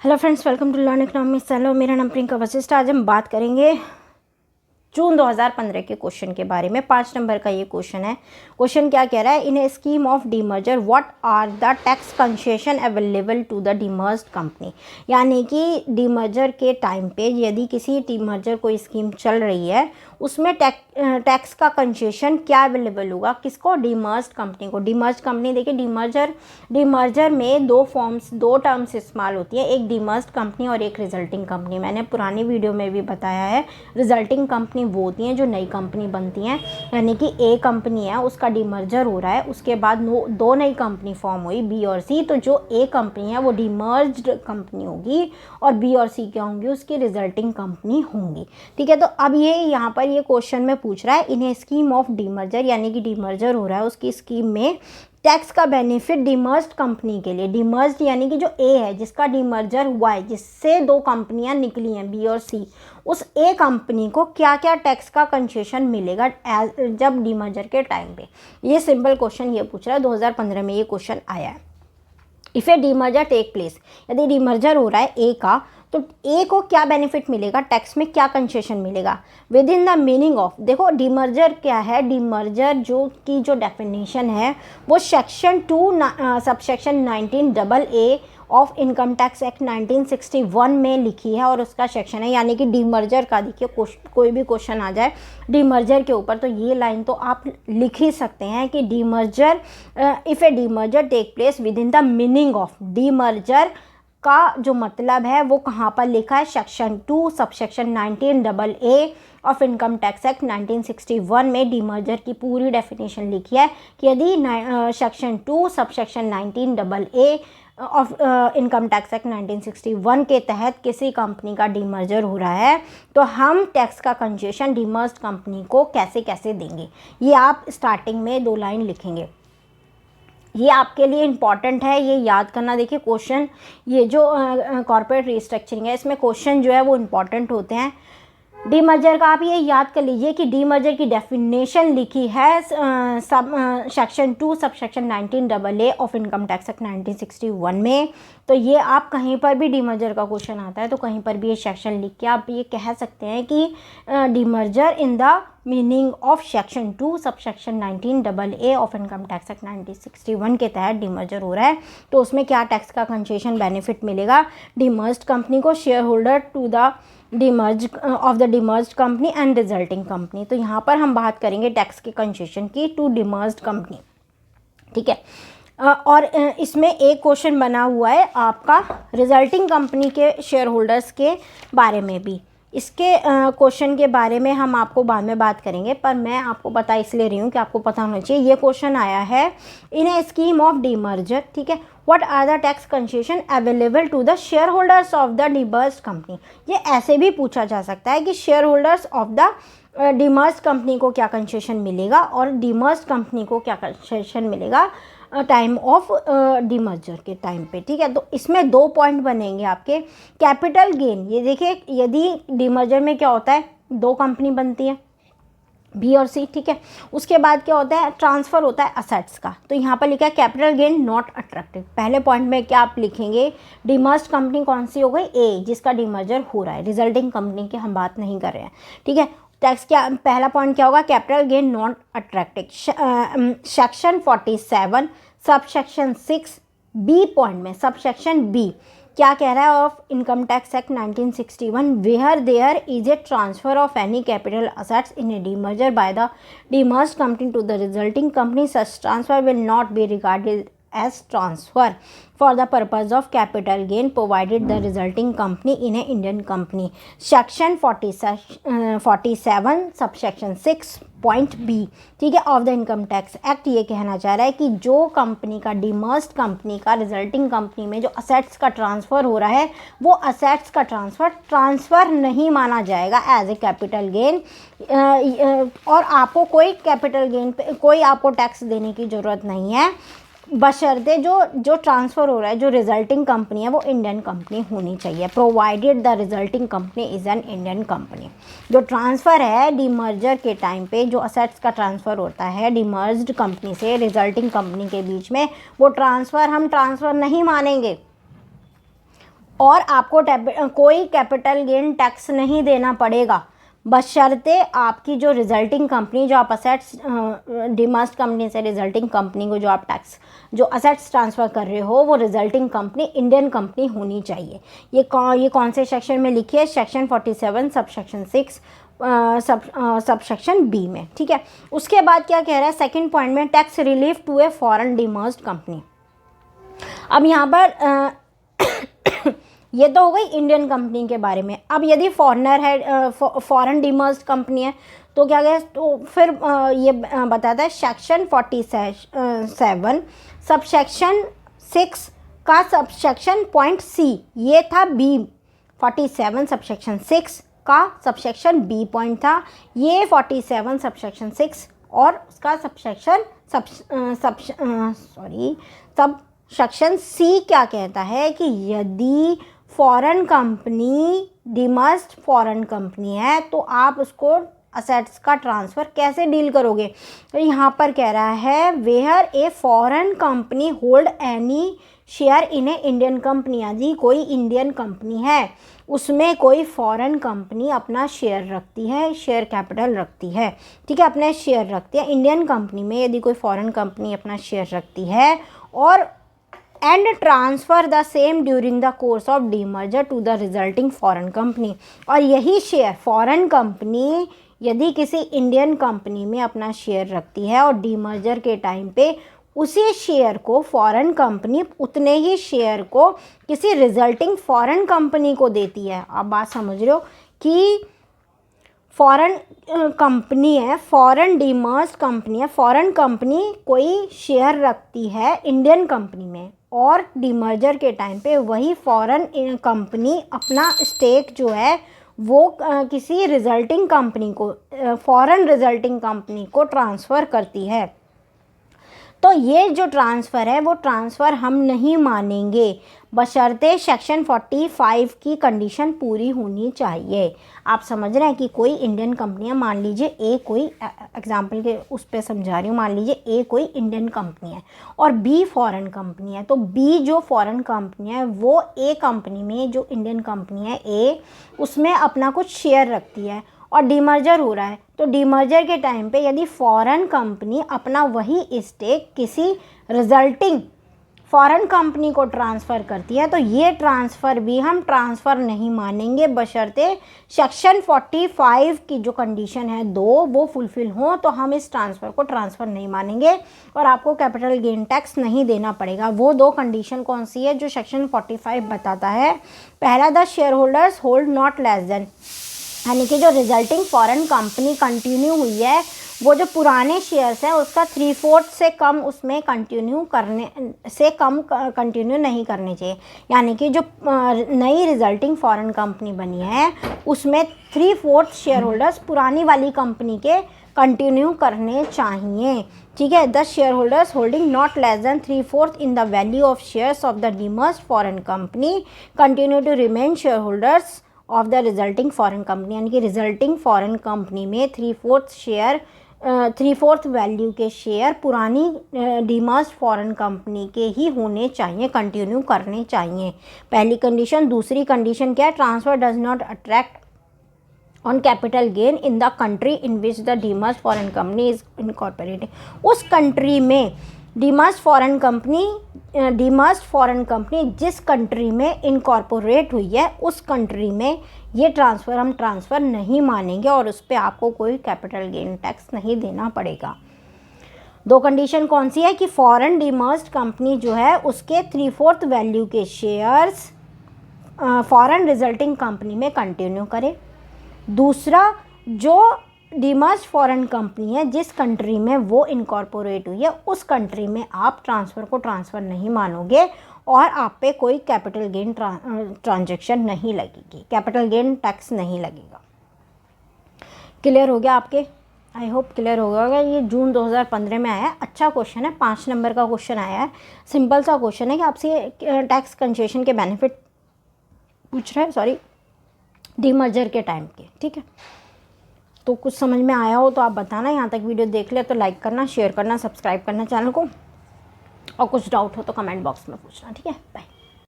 Hello friends, welcome to learn economics. Hello, मेरा नाम प्रियंका वशिष्ठ। आज हम बात करेंगे जून 2015 के क्वेश्चन के बारे में। 5 नंबर का ये क्वेश्चन है। क्वेश्चन क्या कह रहा है? In a scheme of demerger what are the tax concession available to the demerged company. यानी कि डीमर्जर के टाइम पे यदि किसी डीमर्जर कोई स्कीम चल रही है, उसमें टैक्स का कंसेशन क्या अवेलेबल होगा? किसको? डीमर्ज्ड कंपनी को। डीमर्ज्ड कंपनी, देखिए डीमर्जर में दो टर्म्स इस्तेमाल होती है, एक डीमर्ज्ड कंपनी और एक रिजल्टिंग कंपनी। मैंने पुरानी वीडियो में भी बताया है, रिजल्टिंग कंपनी वो होती हैं जो नई कंपनी बनती हैं। यानी कि ए कंपनी है, उसका डीमर्जर हो रहा है, उसके बाद दो नई कंपनी फॉर्म हुई, बी और सी। तो जो ए कंपनी है वो डीमर्ज्ड कंपनी होगी और बी और सी क्या होंगी? उसकी रिजल्टिंग कंपनी होंगी। ठीक है, तो अब ये यहाँ पर ये क्वेश्चन में पूछ रहा है, इन्हें स्कीम ऑफ डीमर्जर, यानी कि डीमर्जर हो रहा है, उसकी स्कीम में टैक्स का बेनिफिट डीमर्ज्ड कंपनी के लिए। डीमर्ज्ड यानी कि जो ए है, जिसका डीमर्जर हुआ है, जिससे दो कंपनियां निकली हैं बी और सी, उस ए कंपनी को क्या क्या टैक्स का कंसेशन मिलेगा जब डीमर्जर के टाइम पे। ये सिंपल क्वेश्चन ये पूछ रहा है, 2015 में ये क्वेश्चन आया है। If a demerger take place, यदि डीमर्जर हो रहा है ए का, तो ए को क्या बेनिफिट मिलेगा, टैक्स में क्या कंसेशन मिलेगा with in the meaning of. देखो डीमर्जर क्या है, डीमर्जर जो डेफिनेशन है वो section 2 subsection 19AA of income tax act 1961 में लिखी है और उसका सेक्शन है। यानी कि डीमर्जर का, देखिए कोई भी क्वेश्चन आ जाए डीमर्जर के ऊपर तो ये लाइन तो आप लिख ही सकते हैं कि demerger, if a demerger take place within the meaning of. Demerger का जो मतलब है वो कहाँ पर लिखा है? Section 2 subsection 19AA of income tax act 1961 में डीमर्जर की पूरी डेफिनेशन लिखी है कि यदि section 2 subsection 19AA of income tax act 1961 के तहत किसी कंपनी का डीमर्जर हो रहा है तो हम टैक्स का कंसेशन डीमर्ज्ड कंपनी को कैसे कैसे देंगे, ये आप स्टार्टिंग में 2 लाइन लिखेंगे। ये आपके लिए इम्पॉर्टेंट है, ये याद करना। देखिए क्वेश्चन, ये जो कॉर्पोरेट रिस्ट्रक्चरिंग है, इसमें क्वेश्चन जो है वो इम्पॉर्टेंट होते हैं। डीमर्जर का आप ये याद कर लीजिए कि डीमर्जर की डेफिनेशन लिखी है section 2 subsection 19AA of income tax act 1961 में। तो ये आप कहीं पर भी डीमर्जर का क्वेश्चन आता है तो कहीं पर भी ये सेक्शन लिख के आप ये कह सकते हैं कि demerger in the meaning of section 2 subsection 19AA of income tax act 1961 के तहत डीमर्जर हो रहा है तो उसमें क्या टैक्स का कंसेशन बेनिफिट मिलेगा डीमर्ज्ड कंपनी को, share holder to the demerge of the demerged company and resulting company. तो यहाँ पर हम बात करेंगे टैक्स के कंसेशन की टू डीमर्ज्ड कंपनी। ठीक है, और इसमें एक क्वेश्चन बना हुआ है आपका रिजल्टिंग कंपनी के शेयर होल्डर्स के बारे में भी। इसके क्वेश्चन के बारे में हम आपको बाद में बात करेंगे, पर मैं आपको बता इसलिए रही हूँ कि आपको पता होना चाहिए। ये क्वेश्चन आया है in a scheme of demerger. ठीक है, what are the tax concession available to the share holders of the demerged company. ये ऐसे भी पूछा जा सकता है कि share holders of the demerged company को क्या कंसेशन मिलेगा और डीमर्ज्ड कंपनी को क्या कंसेशन मिलेगा टाइम ऑफ डीमर्जर के टाइम पे। ठीक है, तो इसमें 2 पॉइंट बनेंगे आपके। कैपिटल गेन, ये देखिए यदि डीमर्जर में क्या होता है, 2 कंपनी बनती है बी और सी। ठीक है, उसके बाद क्या होता है, ट्रांसफ़र होता है असेट्स का। तो यहाँ पर लिखा है कैपिटल गेन नॉट अट्रैक्टिव। पहले पॉइंट में क्या आप लिखेंगे, डीमर्ज्ड कंपनी कौन सी हो गई? ए, जिसका डीमर्जर हो रहा है, रिजल्टिंग कंपनी की हम बात नहीं कर रहे हैं। ठीक है, टैक्स क्या, पहला पॉइंट क्या होगा, capital gain not attractive. Section 47 subsection 6 B point में, सबसेक्शन बी क्या कह रहा है, of income tax act 1961 where there is a transfer of any capital assets in a demerger by the demerged company to the resulting company, such transfer will not be regarded as transfer for the purpose of capital gain provided the resulting company in a Indian company. Section 47 subsection 6 point B, ठीक है, of the income tax act ये कहना चाह रहा है कि जो company का, डीमर्ज्ड कंपनी का रिजल्टिंग कंपनी में जो असेट्स का ट्रांसफ़र हो रहा है वो असेट्स का ट्रांसफ़र नहीं माना जाएगा एज ए कैपिटल गेन, और आपको कोई कैपिटल गेन पे कोई आपको टैक्स देने की ज़रूरत नहीं है, बशर्ते जो ट्रांसफ़र हो रहा है, जो रिजल्टिंग कंपनी है वो इंडियन कंपनी होनी चाहिए, provided the resulting company is an Indian company. जो ट्रांसफ़र है डीमर्जर के टाइम पे, जो असेट्स का ट्रांसफ़र होता है डीमर्ज्ड कंपनी से रिजल्टिंग कंपनी के बीच में, वो ट्रांसफ़र हम ट्रांसफ़र नहीं मानेंगे। और आपको कोई कैपिटल गेन टैक्स नहीं देना पड़ेगा, बशर्ते आपकी जो रिजल्टिंग कंपनी, जो आप असेट्स डीमर्ज्ड कंपनी से रिजल्टिंग कंपनी को जो आप टैक्स, जो असेट्स ट्रांसफ़र कर रहे हो, वो रिजल्टिंग कंपनी इंडियन कंपनी होनी चाहिए। ये कौन से सेक्शन में लिखी है? सेक्शन 47 सबसेक्शन 6 सबसेक्शन बी में, ठीक है। उसके बाद क्या कह रहा है सेकंड पॉइंट में? Tax relief to a foreign demerged company. अब यहाँ पर ये तो हो गई इंडियन कंपनी के बारे में। अब यदि फॉरेनर है, फॉरेन डीमर्ज्ड कंपनी है, तो क्या कहे, तो फिर ये बताता है सेक्शन 47 सबसेक्शन 6 का सबसेक्शन पॉइंट सी, ये था बी। 47 सबसेक्शन 6 का सबसेक्शन बी पॉइंट था, ये 47 सबसेक्शन 6 और उसका सबसेक्शन सी क्या कहता है कि यदि फॉरेन कंपनी डीमर्ज्ड फॉरेन कंपनी है तो आप उसको असेट्स का ट्रांसफ़र कैसे डील करोगे? तो यहाँ पर कह रहा है where a foreign company hold any share in a Indian company. यदि कोई इंडियन कंपनी है, उसमें कोई फॉरेन कंपनी अपना शेयर रखती है, शेयर कैपिटल रखती है, ठीक है, अपने शेयर रखती है इंडियन कंपनी में, यदि कोई फॉरेन कंपनी अपना शेयर रखती है और and transfer the same during the course of demerger to the resulting foreign company, और यही शेयर फॉरेन कंपनी यदि किसी इंडियन कंपनी में अपना शेयर रखती है और डीमर्जर के टाइम पे उसी शेयर को फॉरेन कंपनी उतने ही शेयर को किसी रिजल्टिंग फॉरेन कंपनी को देती है। आप बात समझ रहे हो कि फॉरेन कंपनी है, फॉरेन डीमर्ज्ड कंपनी है, फॉरेन कंपनी कोई शेयर रखती है इंडियन कंपनी में और डीमर्जर के टाइम पे वही फॉरेन कंपनी अपना स्टेक जो है वो किसी रिजल्टिंग कंपनी को, फॉरेन रिजल्टिंग कंपनी को ट्रांसफ़र करती है। तो ये जो ट्रांसफ़र है वो ट्रांसफ़र हम नहीं मानेंगे, बशर्ते सेक्शन 45 की कंडीशन पूरी होनी चाहिए। आप समझ रहे हैं कि कोई इंडियन कंपनी है, मान लीजिए ए, कोई एग्जांपल के उस पर समझा रही हूँ, मान लीजिए ए कोई इंडियन कंपनी है और बी फॉरेन कंपनी है, तो बी जो फॉरेन कंपनी है वो ए कंपनी में, जो इंडियन कंपनी है ए, उसमें अपना कुछ शेयर रखती है और डीमर्जर हो रहा है। तो डीमर्जर के टाइम पे यदि फॉरेन कंपनी अपना वही स्टेक किसी रिजल्टिंग फॉरेन कंपनी को ट्रांसफ़र करती है तो ये ट्रांसफ़र भी हम ट्रांसफ़र नहीं मानेंगे, बशर्ते सेक्शन 45 की जो कंडीशन है वो फुलफ़िल हो तो हम इस ट्रांसफ़र को ट्रांसफ़र नहीं मानेंगे और आपको कैपिटल गेन टैक्स नहीं देना पड़ेगा। वो दो कंडीशन कौन सी है जो सेक्शन 45 बताता है? पहला, the share holders hold not less then, यानी कि जो रिजल्टिंग फॉरेन कंपनी कंटिन्यू हुई है वो जो पुराने शेयर्स हैं उसका 3/4 से कम उसमें कंटिन्यू नहीं करने चाहिए। यानी कि जो नई रिजल्टिंग फॉरेन कंपनी बनी है उसमें 3/4 शेयर होल्डर्स पुरानी वाली कंपनी के कंटिन्यू करने चाहिए, ठीक है। The share holders holding not less than 3/4 in the value of shares of the demerged foreign company continue to remain share holders of the resulting foreign company, यानी कि resulting foreign company में 3/4 value के share पुरानी डीमर्ज्ड foreign company के ही होने चाहिए, continue करने चाहिए, पहली कंडीशन। दूसरी कंडीशन क्या है? Transfer does not attract on capital gain in the country in which the demerged foreign company is incorporated. उस कंट्री में डीमर्ज्ड फॉरेन कंपनी जिस कंट्री में इनकॉर्पोरेट हुई है उस कंट्री में ये ट्रांसफ़र हम ट्रांसफ़र नहीं मानेंगे और उस पर आपको कोई कैपिटल गेन टैक्स नहीं देना पड़ेगा। दो कंडीशन कौन सी है? कि फॉरेन डीमर्ज्ड कंपनी जो है उसके 3/4 वैल्यू के शेयर्स फॉरेन रिजल्टिंग कंपनी में कंटिन्यू करे। दूसरा, जो डीमर्ज्ड फॉरेन कंपनी है जिस कंट्री में वो इनकॉर्पोरेट हुई है उस कंट्री में आप ट्रांसफ़र को ट्रांसफ़र नहीं मानोगे और आप पे कोई कैपिटल गेन ट्रांजैक्शन नहीं लगेगी, कैपिटल गेन टैक्स नहीं लगेगा। क्लियर हो गया आपके? आई होप क्लियर हो गया। ये जून 2015 में आया है, अच्छा क्वेश्चन है, 5 नंबर का क्वेश्चन आया है, सिंपल सा क्वेश्चन है कि आपसे टैक्स कंसेशन के बेनिफिट पूछ रहा है, सॉरी डीमर्जर के टाइम के, ठीक है। तो कुछ समझ में आया हो तो आप बताना, यहाँ तक वीडियो देख लिया तो लाइक करना, शेयर करना, सब्सक्राइब करना चैनल को, और कुछ डाउट हो तो कमेंट बॉक्स में पूछना, ठीक है। बाय।